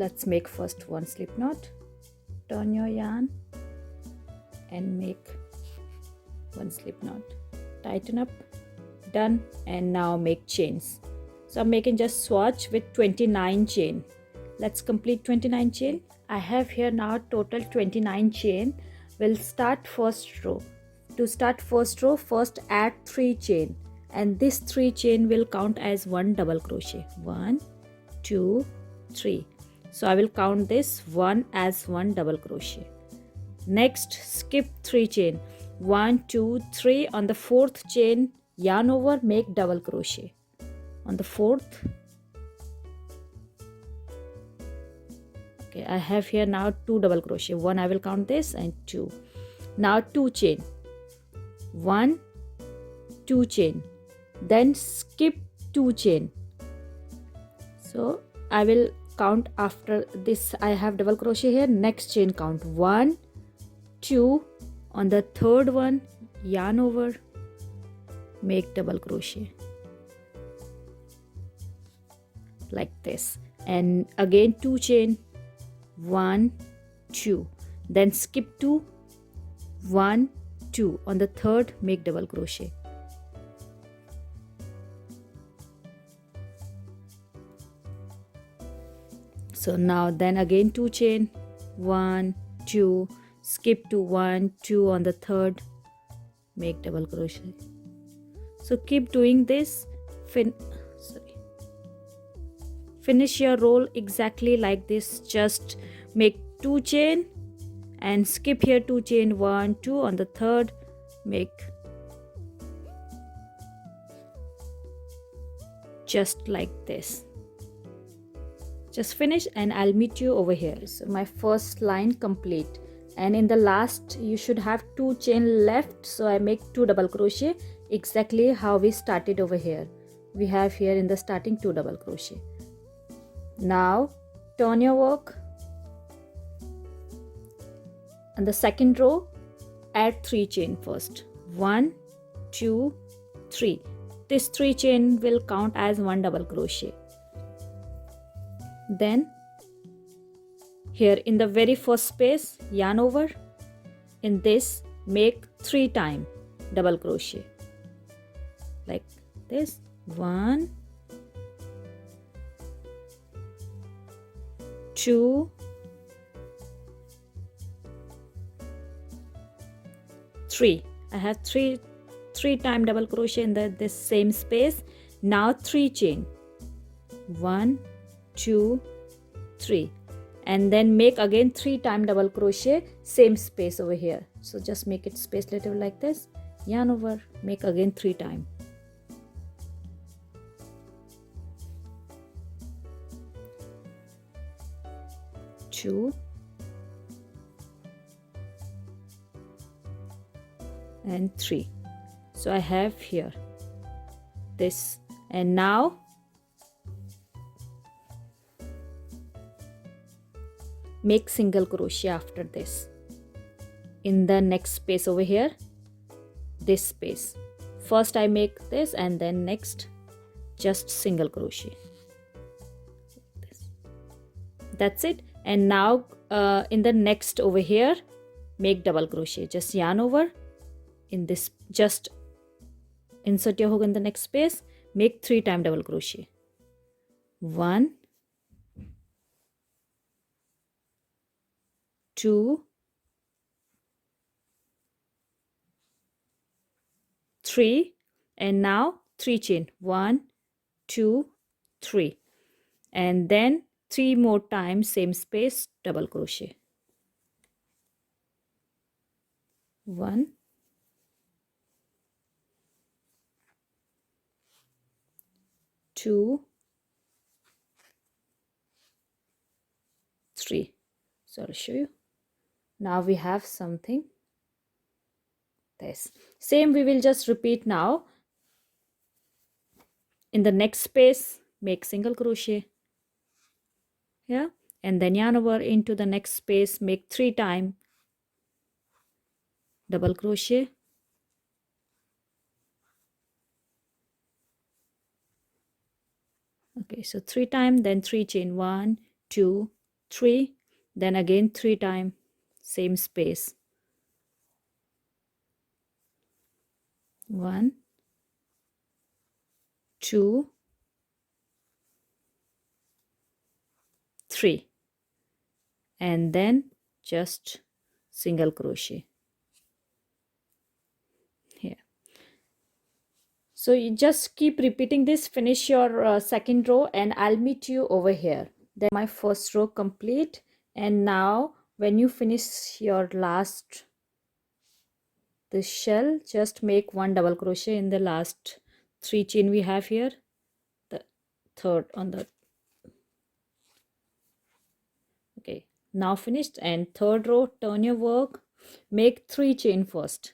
let's make first one slip knot. Turn your yarn and make one slip knot. Tighten up. Done. And now make chains. So I'm making just swatch with 29 chain. Let's complete 29 chain. I have here now total 29 chain. We'll start first row. To start first row, first add 3 chain, and this 3 chain will count as 1 double crochet. 1, 2, 3. So I will count this 1 as 1 double crochet. Next, skip 3 chain. 1, 2, 3. On the 4th chain, yarn over, make double crochet. On the 4th. Okay, I have here now 2 double crochet. 1 I will count this, and 2. Now 2 chain. 1, 2 chain. Then skip 2 chain. So I will count after this. I have double crochet here. Next chain count 1, 2. On the 3rd one, yarn over, make double crochet like this, and again 2 chain. 1, 2. Then skip 2. 1, 2. On the 3rd, make double crochet. So now then again 2 chain. 1, 2. Skip to 1, 2. On the 3rd, make double crochet. So keep doing this. Finish your roll exactly like this. Just make 2 chain and skip here 2 chain. 1, 2. On the 3rd, make just like this. Just finish and I'll meet you over here. So my first line complete, and in the last you should have 2 chain left, so I make 2 double crochet exactly how we started over here. We have here in the starting 2 double crochet. Now turn your work. On the second row, add 3 chain first. 1, 2, 3. This 3 chain will count as 1 double crochet. Then here in the very first space, yarn over. In this, make 3 times double crochet like this. 1, 2, 3. I have 3 times double crochet in this same space. Now 3 chain. 1, 2, 3. And then make again 3 times double crochet, same space over here. So just make it space little like this. Yarn over, make again 3 times. 2, and 3. So I have here this, and now make single crochet after this in the next space over here, this space. First I make this, and then next just single crochet. That's it. And now in the next over here, make double crochet. Just yarn over in this, just insert your hook in the next space, make 3 times double crochet. 1, 2, 3, and now 3 chain. 1, 2, 3, and then 3 more times same space double crochet. 1, 2, 3. So I'll show you. Now we have something this. Same we will just repeat now. In the next space, make single crochet. Yeah, and then yarn over into the next space, make 3 times double crochet. Okay, so 3 times, then 3 chain. 1, 2, 3, then again 3 times, same space. 1, 2, 3, and then just single crochet here. So you just keep repeating this, finish your second row, and I'll meet you over here. Then my first row complete, and now when you finish your last this shell, just make 1 double crochet in the last 3 chain we have here, the third on the, okay, now finished. And third row, turn your work, make 3 chain first.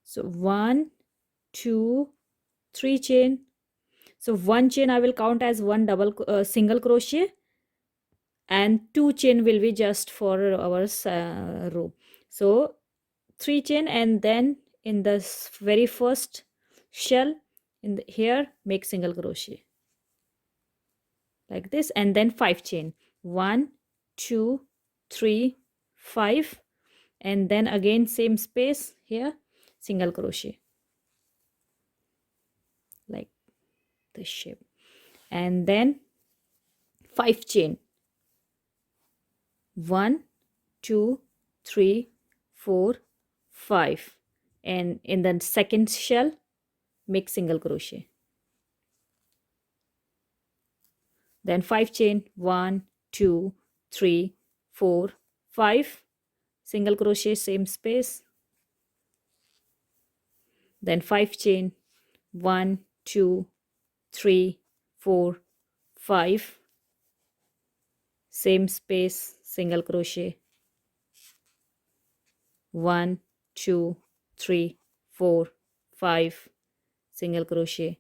So 1, 2, 3 chain. So 1 chain I will count as 1 double single crochet, and 2 chain will be just for our row. So 3 chain, and then in the very first shell in the, here, make single crochet like this, and then 5 chain, 1, 2, 3, 5, and then again same space here, single crochet like this shape, and then 5 chain, 1, 2, 3, 4, 5, and in the second shell make single crochet, then 5 chain, 1, 2, 3, 4, 5, single crochet, same space, then 5 chain, 1, 2, 3, 4, 5, same space, single crochet, 1, 2, 3, 4, 5, single crochet,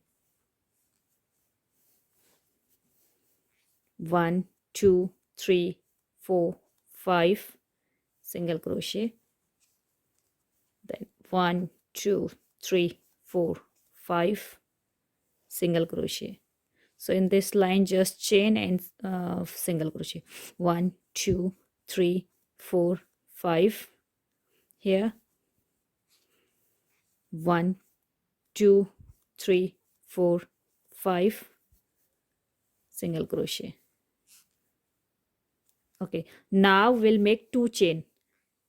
1, 2, 3, 4, 5, single crochet, then 1, 2, 3, 4, 5, single crochet. So in this line, just chain and single crochet, 1, 2, 3, 4, 5, here 1, 2, 3, 4, 5, single crochet. Okay, now we'll make 2 chain,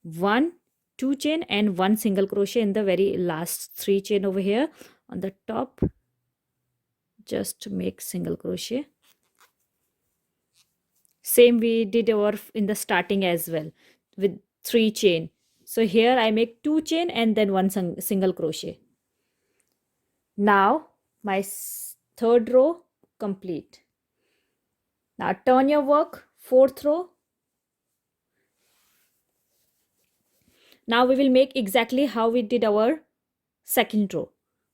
1, 2 chain, and 1 single crochet in the very last 3 chain over here on the top. Just make single crochet, same we did our in the starting as well with 3 chain. So here I make 2 chain and then 1 single crochet. Now my third row complete. Now turn your work, fourth row. Now we will make exactly how we did our second row.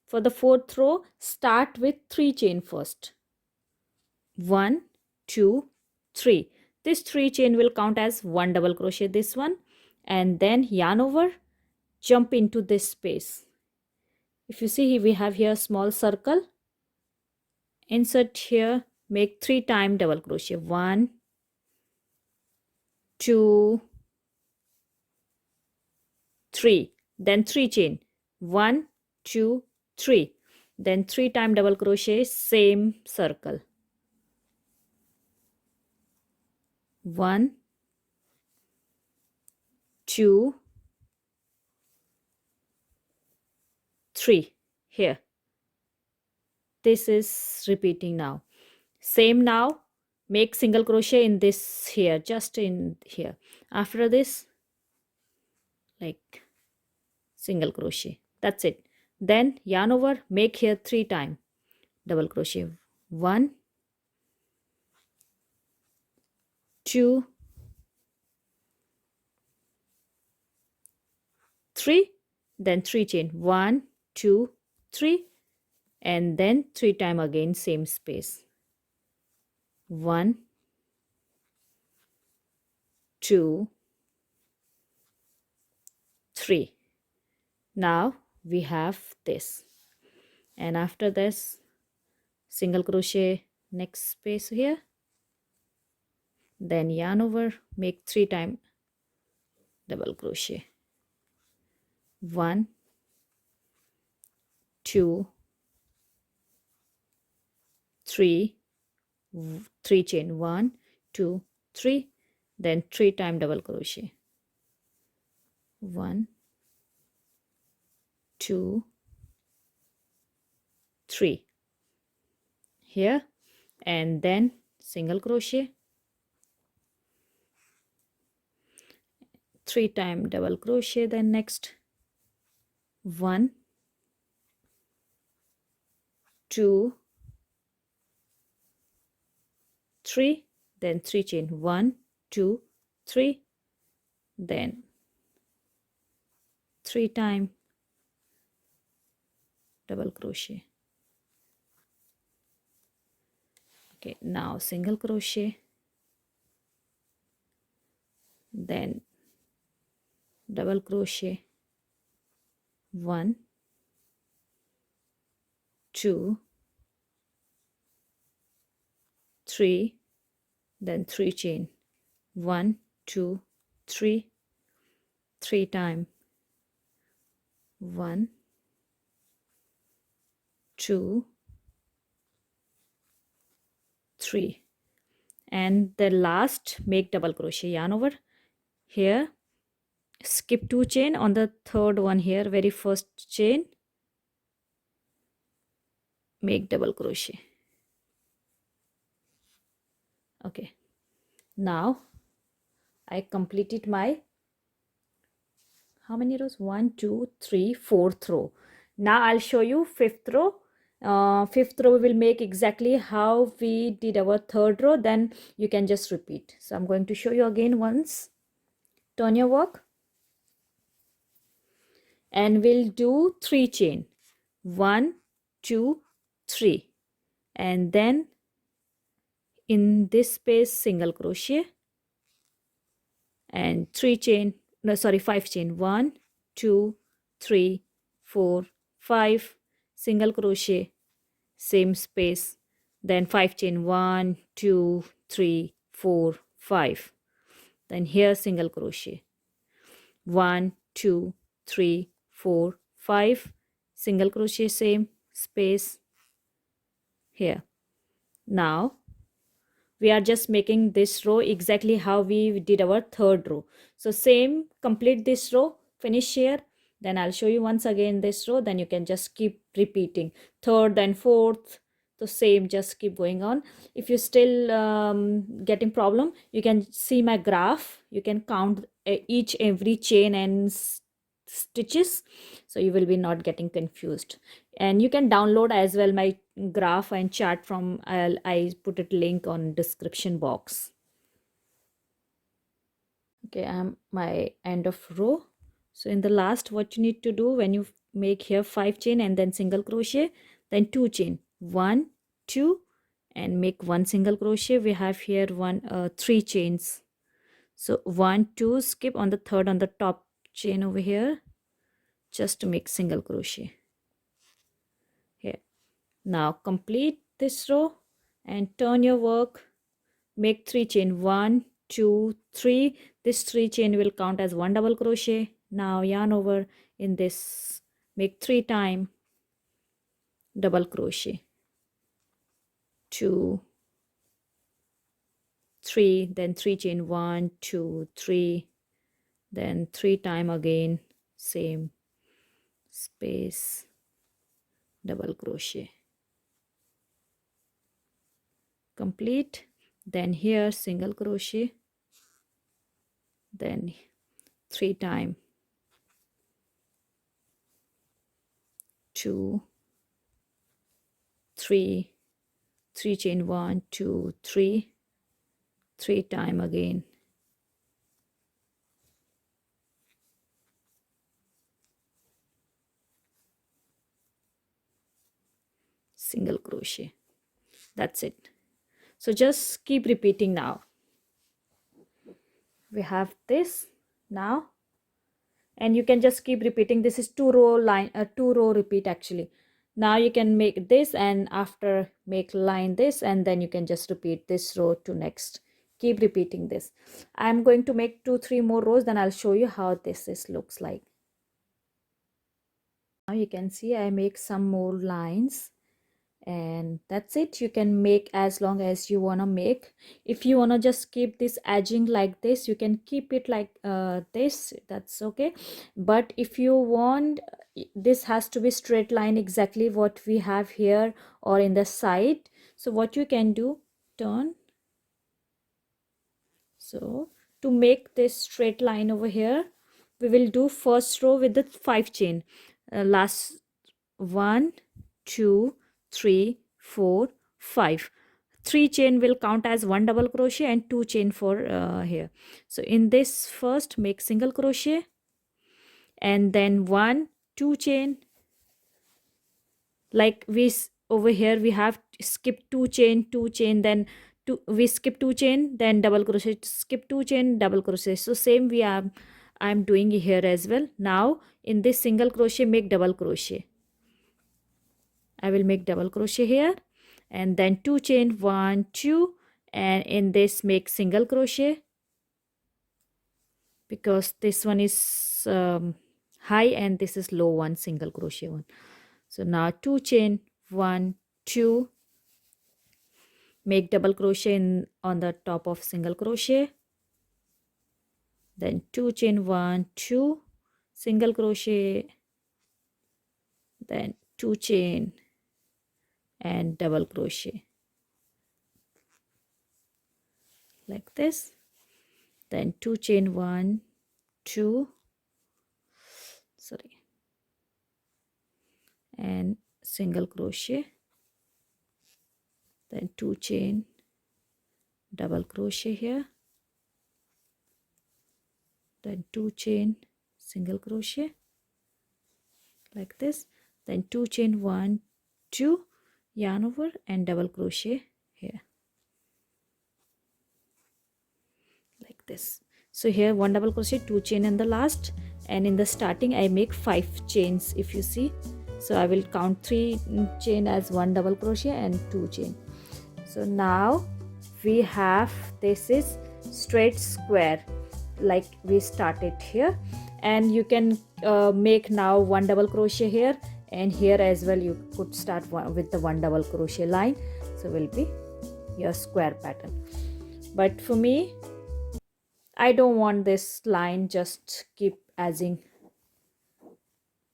For the fourth row, start with 3 chain first. 1, 2, 3. This 3 chain will count as 1 double crochet, this one, and then yarn over, jump into this space. If you see, we have here a small circle. Insert here, make 3 times double crochet. 1, 2, 3. Then 3 chain. 1, 2, 3. Then 3 times double crochet, same circle. 1, 2, 3. Here. This is repeating now. Same now. Make single crochet in this here, just in here. After this, like single crochet. That's it. Then yarn over, make here 3 times double crochet. 1, 2, 3, then 3 chain. 1, 2, 3, and then 3 times again, same space. 1, 2, 3. Now we have this, and after this, single crochet next space here, then yarn over, make 3 times double crochet. 1, 2, 3, 3 chain, 1, 2, 3, then 3 times double crochet. 1, 2, 3 here, and then single crochet, 3 times double crochet, then next 1, 2, 3, then 3 chain, 1, 2, 3, then 3 times double crochet. Okay, now single crochet, then double crochet, 1, 2, 3, then 3 chain, 1, 2, 3, 3 times, 1, 2, 3, and the last make double crochet, yarn over here, skip 2 chain on the third one here, very first chain, make double crochet. Okay, now I completed my, how many rows? 1, 2, 3, 4th row. Now I'll show you 5th row. 5th row we will make exactly how we did our 3rd row, then you can just repeat. So I'm going to show you again once. Turn your work and we'll do 3 chain, 1, 2, 3, and then in this space single crochet and 3 chain, no sorry, 5 chain, 1, 2, 3, 4, 5, single crochet, same space, then 5 chain, 1, 2, 3, 4, 5, then here single crochet, 1, 2, 3, 4, 5, single crochet, same space here. Now we are just making this row exactly how we did our 3rd row. So same, complete this row, finish here, then I'll show you once again this row, then you can just keep repeating 3rd and 4th, the same, just keep going on. If you're still getting problem, you can see my graph, you can count every chain and stitches, so you will be not getting confused. And you can download as well my graph and chart from, I put a link on description box. Okay, I'm my end of row. So in the last, what you need to do, when you make here 5 chain and then single crochet, then 2 chain, 1, 2, and make 1 single crochet. We have here 3 chains, so 1, 2, skip on the 3rd on the top chain over here, just to make single crochet here. Now complete this row and turn your work, make 3 chain, 1, 2, 3, this 3 chain will count as 1 double crochet. Now yarn over in this, make 3 times double crochet, 2, 3, then 3 chain, 1, 2, 3, then 3 times again, same space, double crochet, complete. Then here single crochet, then 3 times, 2, 3, 3 chain, 1, 2, 3, 3 times again, single crochet. That's it. So just keep repeating. Now we have this now, and you can just keep repeating. This is 2 row line, 2 row repeat actually. Now you can make this, and after make line this, and then you can just repeat this row to next. Keep repeating this. I'm going to make 2-3 more rows, then I'll show you how this looks like. Now you can see I make some more lines, and that's it. You can make as long as you want to make. If you want to just keep this edging like this, you can keep it like this, that's okay. But if you want, this has to be straight line, exactly what we have here or in the side. So what you can do, turn. So to make this straight line over here, we will do first row with the 5 chain. Last 1 2 3 4 5. 3 chain will count as 1 double crochet and 2 chain for here. So in this, first make single crochet, and then 1 2 chain. Like over here we have skip 2 chain, then we skip 2 chain, then double crochet, skip 2 chain, double crochet. So same I'm doing here as well. Now in this single crochet, make double crochet. I will make double crochet here, and then 2 chain, 1 2, and in this make single crochet, because this one is high and this is low one, single crochet one. So now 2 chain, 1 2, make double crochet on the top of single crochet, then 2 chain, 1 2, single crochet, then 2 chain and double crochet like this, then 2 chain, 1 2, sorry, and single crochet, then 2 chain, double crochet here, then 2 chain, single crochet like this, then 2 chain, 1 2, yarn over and double crochet here like this. So here 1 double crochet, 2 chain in the last, and in the starting I make 5 chains, if you see. So I will count 3 chain as 1 double crochet and 2 chain. So now we have, this is straight square like we started here, and you can make now 1 double crochet here, and here as well you could start with the 1 double crochet line. So will be your square pattern. But for me, I don't want this line, just keep adding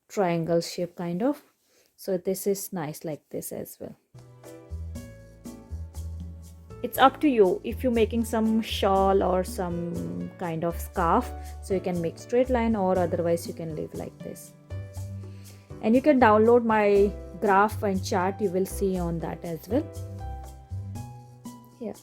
triangle shape kind of. So this is nice like this as well. It's up to you. If you're making some shawl or some kind of scarf, so you can make straight line, or otherwise you can leave like this. And you can download my graph and chart, you will see on that as well. Here.